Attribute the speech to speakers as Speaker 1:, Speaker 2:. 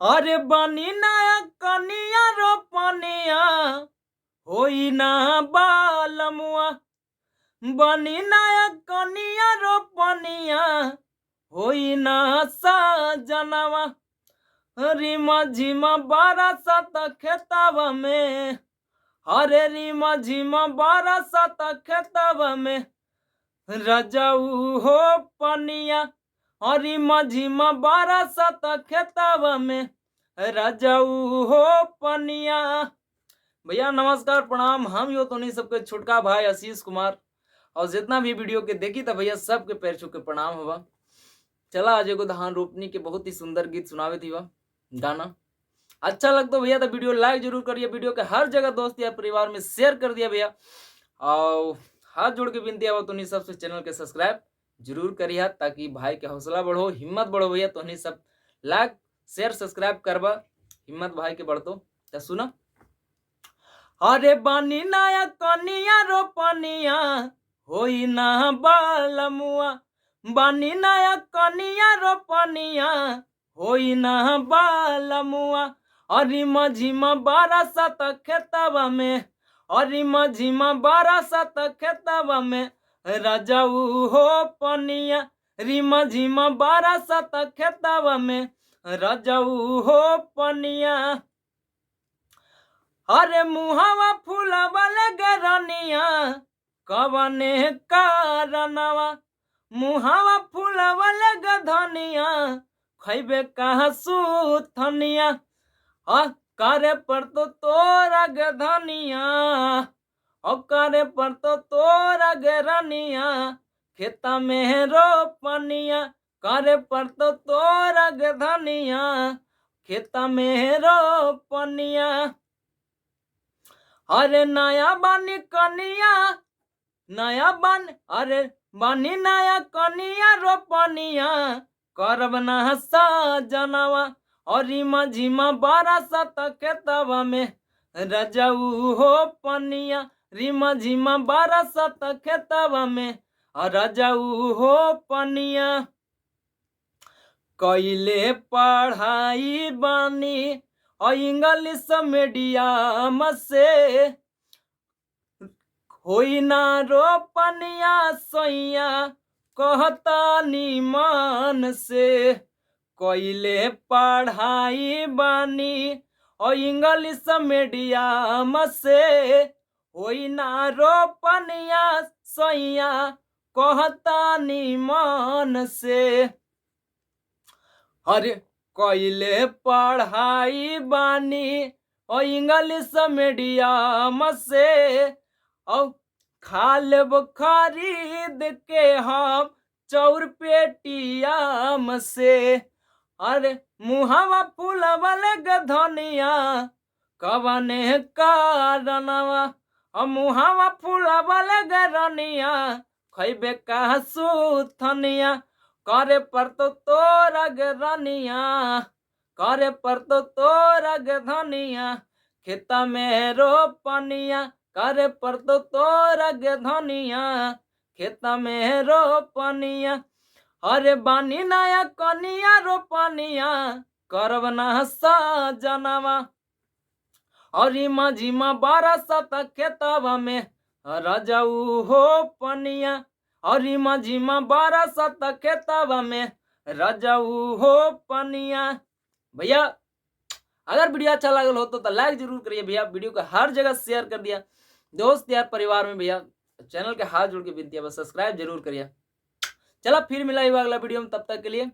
Speaker 1: अरे बनी नया कनिया रोपनिया होई ना बालमुआ। बनी नया कनिया रोपनिया होई ना सजनवा। रिमा झिमा बरसत खेतवा में, हरे रिमा झिमा बरसत खेतवा में रजऊ हो पनिया। हरी मझिमा बरसत खेतवा में रजऊ हो पनिया। भैया नमस्कार प्रणाम, हम यो तो नहीं सबके छोटका भाई आशीष कुमार, और जितना भी वीडियो के देखी था भैया सबके पैर छू के प्रणाम हुआ। चला आज एगो धान रोपनी के बहुत ही सुंदर गीत सुनावे थी वह गाना। अच्छा लगता भैया तो वीडियो लाइक जरूर करिए, वीडियो के हर जगह दोस्त या परिवार में शेयर कर दिया भैया। और हाथ जोड़ के विनती है तो नहीं सबसे चैनल के सब्सक्राइब जरूर करिए, ताकि भाई के हौसला बढ़ो, हिम्मत बढ़ो भैया। तो नहीं सब लाइक शेयर सब्सक्राइब करबा, हिम्मत भाई के बढ़तो। तो सुना, अरे बानी नया कनिया रोपनिया होई ना बालमुआ। बानी नया कनिया रोपनिया होई ना बालमुआ। अरे मझिमा बरसत खेतवा में, अरे मझिमा बरसत खेतवा में रजऊ हो पनिया। रिमा झिमा बरसत खेतवा में रजऊ हो पनिया। अरे मुहावा फूलवले गरनिया कवने कारणवा। मुहावा फूलवले गधनिया खैबे कहाँ सुथनिया। करे पर तो तोरा गधनिया, करे पर तो तोरा गरनिया खेता में रोपनिया। करे पर तो तोरा गधनिया खेता में रोपनिया। अरे नया बानी कनिया, नया बन, अरे बानी नया कनिया रोपनिया करब ना सजनवा। और मझिमा बरसत खेतवा में रजऊ हो पनिया। रिमा झिमा बरसत खेतवा में रजऊ हो पनिया। कैले पढ़ाई बानी और इंग्लिश मीडियम से होई ना रोपनिया सैया कहता निमान से। कैले पढ़ाई बानी और इंग्लिश मीडियम से होई ना रोपनिया सैया कहता निमान से। अरे कैले पढ़ाई बानी और इंग्लिश मीडियम से, और खालब खरीद के हम चौर पेटियाम से। अरे मुहावा फूलवले गधनिया कवने कारणवा। मुहावा फूलवले गरनिया खैबे कहाँ सुथनिया। करे पर तो तोरा गरनिया, करे पर तो तोरा गधनिया खेता में रोपनिया। करे पर तो तोरा गधनिया खेता में रोपनिया। अरे बानी नया कनिया रोपनिया करब ना सजनवा। अरे मझिमा बरसत खेतवा में रजऊ हो पनिया। अरे मझिमा बरसत खेतवा में रजऊ हो पनिया। भैया अगर वीडियो अच्छा लगल हो तो लाइक जरूर करिए भैया, वीडियो को हर जगह शेयर कर दिया दोस्त यार परिवार में भैया। चैनल के हाथ जोड़ के विनती है बस सब्सक्राइब जरूर करिए। चला फिर मिला अगला वीडियो में, तब तक के लिए